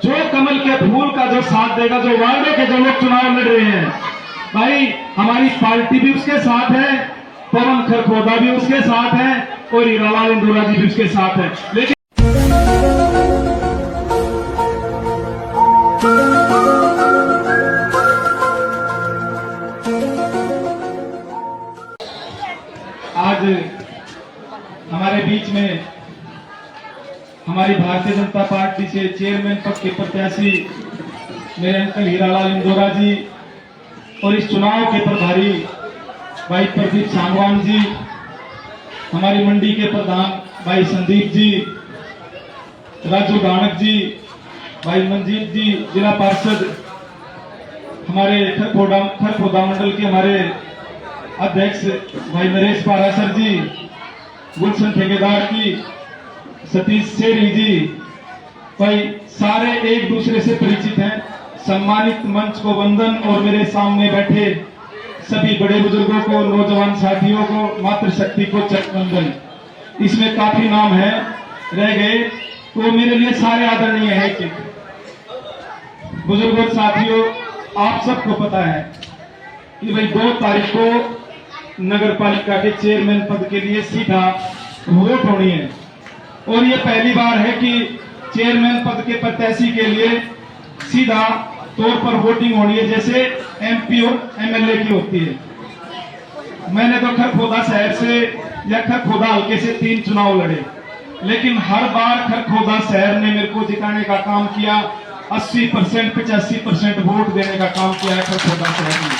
जो कमल के फूल का जो साथ देगा, जो वार्डे के जो लोग चुनाव लड़ रहे हैं, भाई हमारी पार्टी भी उसके साथ है, पवन खरखोदा भी उसके साथ है और हीरालाल इंदौरा जी भी उसके साथ है। लेकिन आज हमारे बीच में हमारी भारतीय जनता पार्टी से चेयरमैन पद के प्रत्याशी मेरे अंकल हीरालाल इंदौरा जी और इस चुनाव के प्रभारी भाई प्रदीप सांगवान जी, हमारी मंडी के प्रधान भाई संदीप जी, राजू गाणक जी, भाई मंजीत जी, जिला पार्षद हमारे खरखोदा मंडल के हमारे अध्यक्ष भाई नरेश पारासर जी, गुलशन ठेकेदार की, सतीश शेरी जी, भाई सारे एक दूसरे से परिचित हैं। सम्मानित मंच को वंदन और मेरे सामने बैठे सभी बड़े बुजुर्गों को, नौजवान साथियों को, मातृशक्ति को चक वंदन। इसमें काफी नाम है, रह गए तो मेरे लिए सारे आदरणीय है कि बुजुर्गों साथियों, आप सबको पता है कि भाई 2 तारीख को नगर पालिका के चेयरमैन पद के लिए सीधा वोट होनी है और ये पहली बार है कि चेयरमैन पद के प्रत्याशी के लिए सीधा तौर पर वोटिंग होनी है, जैसे एमपी और एमएलए की होती है। मैंने तो खरखोदा शहर से या खरखोदा हल्के से 3 चुनाव लड़े, लेकिन हर बार खरखोदा शहर ने मेरे को जिताने का काम किया। 80% 85% वोट देने का काम किया है खरखोदा शहर ने।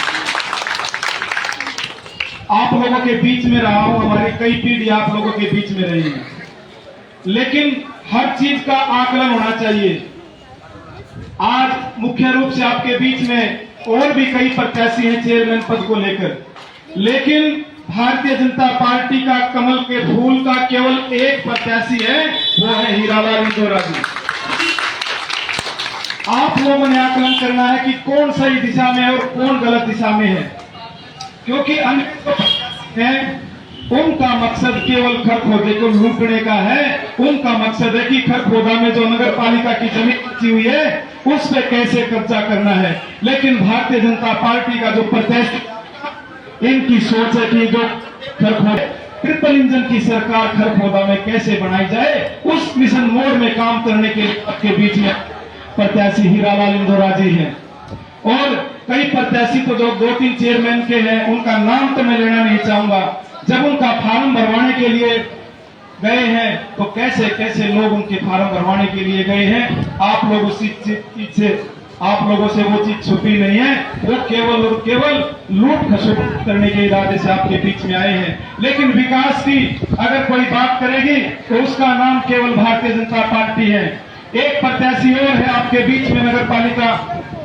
आप लोगों के बीच में रहा हूं, हमारी कई पीढ़ी आप लोगों के बीच में रही है, लेकिन हर चीज का आकलन होना चाहिए। आज मुख्य रूप से आपके बीच में और भी कई प्रत्याशी हैं चेयरमैन पद को लेकर, लेकिन भारतीय जनता पार्टी का कमल के फूल का केवल एक प्रत्याशी है, वो है हीरालाल इंदौरा जी। आप लोगों ने आकलन करना है कि कौन सही दिशा में है और कौन गलत दिशा में है, क्योंकि अन्य उनका मकसद केवल खरखोदे को लूटने का है। उनका मकसद है कि खरखोदा में जो नगर पालिका की जमीन बची हुई है उस पर कैसे कब्जा करना है। लेकिन भारतीय जनता पार्टी का जो प्रत्याशी, इनकी सोच है कि जो खरखोदा ट्रिपल इंजन की सरकार खरखोदा में कैसे बनाई जाए, उस मिशन मोड में काम करने के लिए आपके बीच में प्रत्याशी हीरालाल इंदौरा जी हैं। और कई प्रत्याशी तो जो 2-3 चेयरमैन के हैं, उनका नाम तो मैं लेना नहीं चाहूंगा। जब उनका फार्म भरवाने के लिए गए हैं तो कैसे कैसे लोग उनके फार्म भरवाने के लिए गए हैं, आप लोग उसी चीज से, आप लोगों से वो चीज छुपी नहीं है। वो केवल लूट खसोट करने के इरादे से आपके बीच में आए हैं। लेकिन विकास की अगर कोई बात करेगी तो उसका नाम केवल भारतीय जनता पार्टी है। एक प्रत्याशी और है आपके बीच में नगर पालिका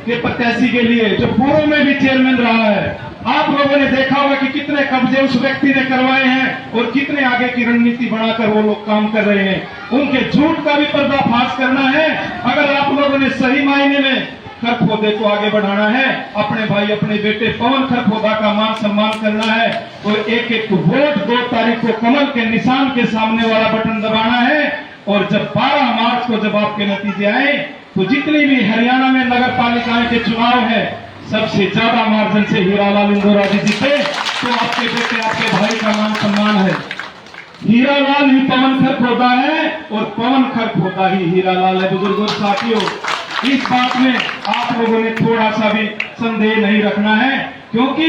के प्रत्याशी के लिए, जो पूर्व में भी चेयरमैन रहा है। आप लोगों ने देखा होगा कि कितने कब्जे उस व्यक्ति ने करवाए हैं और कितने आगे की रणनीति बनाकर वो लोग काम कर रहे हैं। उनके झूठ का भी पर्दाफाश करना है। अगर आप लोगों ने सही मायने में खरखोदे को आगे बढ़ाना है, अपने भाई अपने बेटे पवन खरखोदा का मान सम्मान करना है, तो एक वोट 2 तारीख को कमल के निशान के सामने वाला बटन दबाना है। और जब 12 मार्च को जब आपके नतीजे आए तो जितनी भी हरियाणा में नगर पालिकाएं के चुनाव है, सबसे ज्यादा मार्जिन से हीरालाल इंदौरा जी जीते, तो आपके बेटे आपके भाई का मान सम्मान है। हीरालाल ही पवन खरखोदा है और पवन खरखोदा ही हीरालाल है। बुजुर्गों साथियों, इस बात में आप लोगों ने थोड़ा सा भी संदेह नहीं रखना है, क्योंकि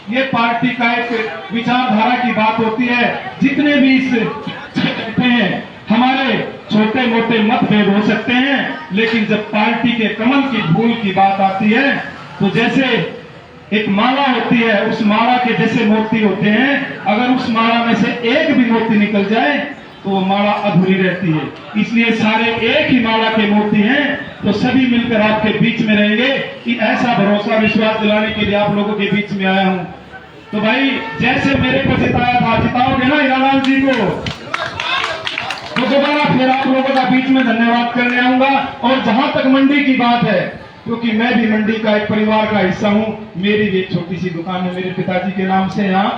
ये पार्टी का एक विचारधारा की बात होती है। जितने भी इस बैठे हैं, हमारे छोटे मोटे मतभेद हो सकते हैं, लेकिन जब पार्टी के कमल की फूल की बात आती है तो जैसे एक माला होती है, उस माला के जैसे मोती होते हैं, अगर उस माला में से एक भी मोती निकल जाए तो वो माला अधूरी रहती है। इसलिए सारे एक ही माला के मोती हैं, तो सभी मिलकर आपके बीच में रहेंगे। कि ऐसा भरोसा विश्वास दिलाने के लिए आप लोगों के बीच में आया हूं। तो भाई जैसे मेरे को जिताया था, जिताओगे ना हीरालाल जी को? तो दोबारा फिर आप लोगों का बीच में धन्यवाद करने आऊंगा। और जहां तक मंडी की बात है, क्योंकि मैं भी मंडी का एक परिवार का हिस्सा हूं, मेरी भी एक छोटी सी दुकान है मेरे पिताजी के नाम से यहाँ।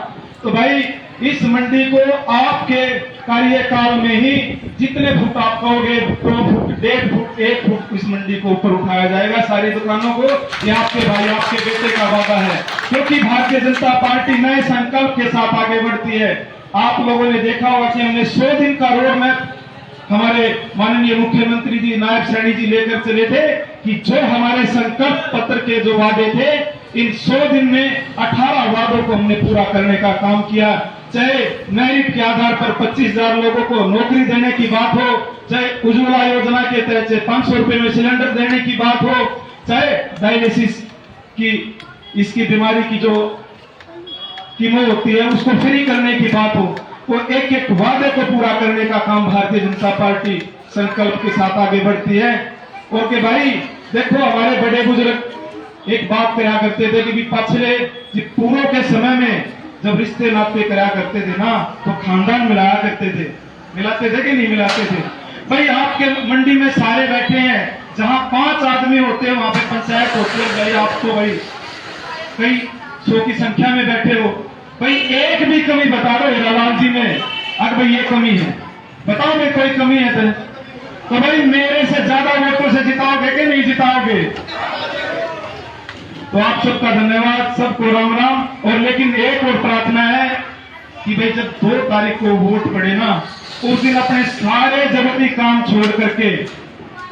तो भाई इस मंडी को आपके कार्यकाल में ही जितने फुट आप कहोगे 2 फुट 1.5 फुट 1 फुट इस मंडी को ऊपर उठाया जाएगा सारी दुकानों को। ये आपके भाई आपके बेटे का वादा है, क्योंकि भारतीय जनता पार्टी नए संकल्प के साथ आगे बढ़ती है। आप लोगों ने देखा होगा कि हमने 100 दिन का रोड मैप हमारे माननीय मुख्यमंत्री जी नायब सैनी जी लेकर चले थे कि जो हमारे संकल्प पत्र के जो वादे थे, इन 100 दिन में 18 वादों को हमने पूरा करने का काम किया। चाहे मेरिट के आधार पर 25,000 लोगों को नौकरी देने की बात हो, चाहे उज्ज्वला योजना के तहत 500 रुपए में सिलेंडर देने की बात हो, चाहे डायलिसिस की इसकी बीमारी की जो कीमो होती है उसको फ्री करने की बात हो, वो एक एक वादे को पूरा करने का काम भारतीय जनता पार्टी संकल्प के साथ आगे बढ़ती है। और के भाई देखो, हमारे बड़े बुजुर्ग एक बात कहा करते थे कि पिछले पूर्व के समय में जब रिश्ते नाते करा करते थे ना, तो खानदान मिलाया करते थे। मिलाते थे कि नहीं मिलाते थे? भाई आपके मंडी में सारे बैठे हैं, जहां 5 आदमी होते हैं वहां पे पंचायत होती है। भाई आप तो भाई कई 100 की संख्या में बैठे हो, भाई एक भी कमी बता दो हीरालाल जी में, अगर भाई ये कमी है बताओ भाई, कोई कमी है तो भाई मेरे से ज्यादा वोटों से जिताओगे कि नहीं जिताओगे? तो आप सबका धन्यवाद, सबको राम राम। और लेकिन एक और प्रार्थना है कि भाई जब 2 तारीख को वोट पड़े ना, उस दिन अपने सारे जरूरी काम छोड़ करके,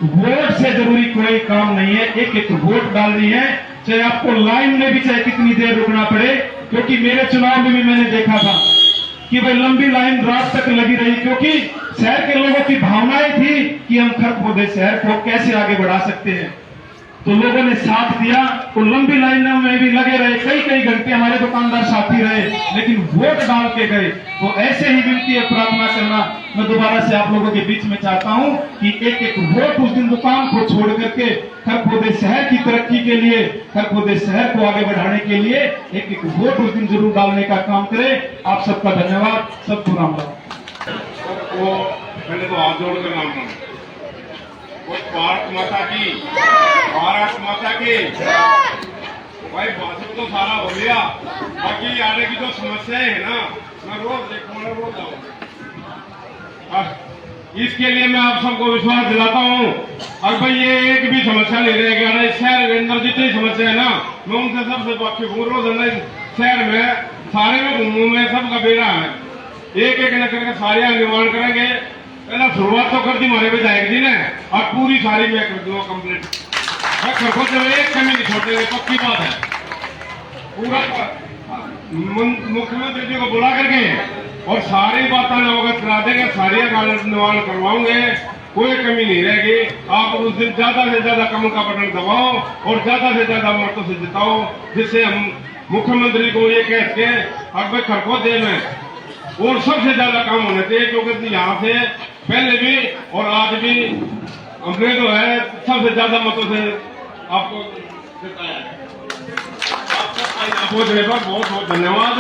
वोट से जरूरी कोई काम नहीं है, एक एक वोट डालनी है, चाहे आपको लाइन में भी चाहे कितनी देर रुकना पड़े। क्योंकि मेरे चुनाव में भी मैंने देखा था कि भाई लंबी लाइन रात तक लगी रही, क्योंकि शहर के लोगों की भावनाएं थी कि हम खरखोदे शहर को कैसे आगे बढ़ा सकते हैं। तो लोगों ने साथ दिया, तो लंबी लाइनों में भी लगे रहे, कई घंटे हमारे दुकानदार साथी रहे, लेकिन वोट डाल के गए। तो ऐसे ही विनती है, प्रार्थना करना मैं दोबारा से आप लोगों के बीच में चाहता हूं कि एक एक वोट उस दिन दुकान को छोड़ करके खरखोदे शहर की तरक्की के लिए, खरखोदे शहर को आगे बढ़ाने के लिए एक एक वोट उस दिन जरूर डालने का काम करें। आप सबका धन्यवाद, सबको राम राम। पहले तो हाथ जोड़कर नाम भारत माता की, भारत माता की। भाई भाषण तो सारा हो गया, बाकी आने की जो समस्याएं है ना, मैं रोज देखूंगा, रोज आऊंगा। इसके लिए मैं आप सबको विश्वास दिलाता हूँ। और भाई ये एक भी समस्या नहीं रहेगा ना, इस शहर के अंदर जितनी समस्या है ना, मैं उनसे सबसे वाकिफ हूँ। रोज अंदर शहर में सारे में घूमू में सबका बेड़ा है, एक एक न करके सारे निर्माण करेंगे। पहला शुरुआत तो कर दी हमारे विधायक जी ने, और पूरी सारी मैं कर दूंगा कंप्लीट। मैं खरखोदे में एक कमी नहीं छोड़ेंगे, पक्की बात है। पूरा मुख्यमंत्री जी को बुला करके और सारी बातें अवगत करा देंगे, सारी निर्माण करवाओगे, कोई कमी नहीं रहेगी। आप उस दिन ज्यादा से ज्यादा कमल का बटन दबाओ और ज्यादा से ज्यादा वोटों से जिताओ, जिससे हम मुख्यमंत्री को ये कह के अब भाई खरखोदे में और सबसे ज्यादा काम होने चाहिए, क्योंकि यहाँ से पहले भी और आज भी हमने जो है सबसे ज्यादा मतों से आपको जिताया है। आपको बहुत बहुत धन्यवाद।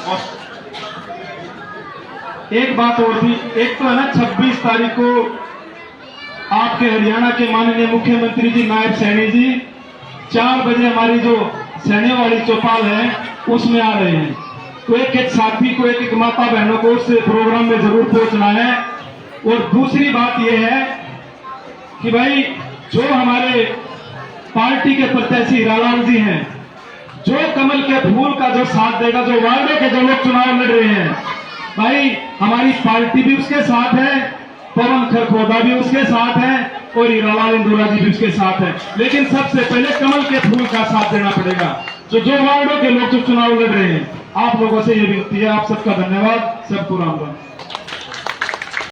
और एक बात और भी, एक तो है ना 26 तारीख को आपके हरियाणा के माननीय मुख्यमंत्री जी नायब सैनी जी 4 बजे हमारी जो सैनी वाली चौपाल है उसमें आ रहे हैं। तो एक एक साथी को, एक एक माता बहनों को उस प्रोग्राम में जरूर पहुंचना है। और दूसरी बात यह है कि भाई जो हमारे पार्टी के प्रत्याशी हीरालाल जी हैं, जो कमल के फूल का जो साथ देगा, जो वार्डे के जो लोग चुनाव लड़ रहे हैं, भाई हमारी पार्टी भी उसके साथ है, पवन खरखोदा भी उसके साथ है और हीरालाल इंदौरा जी भी उसके साथ है। लेकिन सबसे पहले कमल के फूल का साथ देना पड़ेगा। जो वार्डों के लोग जो चुनाव लड़ रहे हैं, आप लोगों से ये विनती है। आप सबका धन्यवाद, सबको राम राम।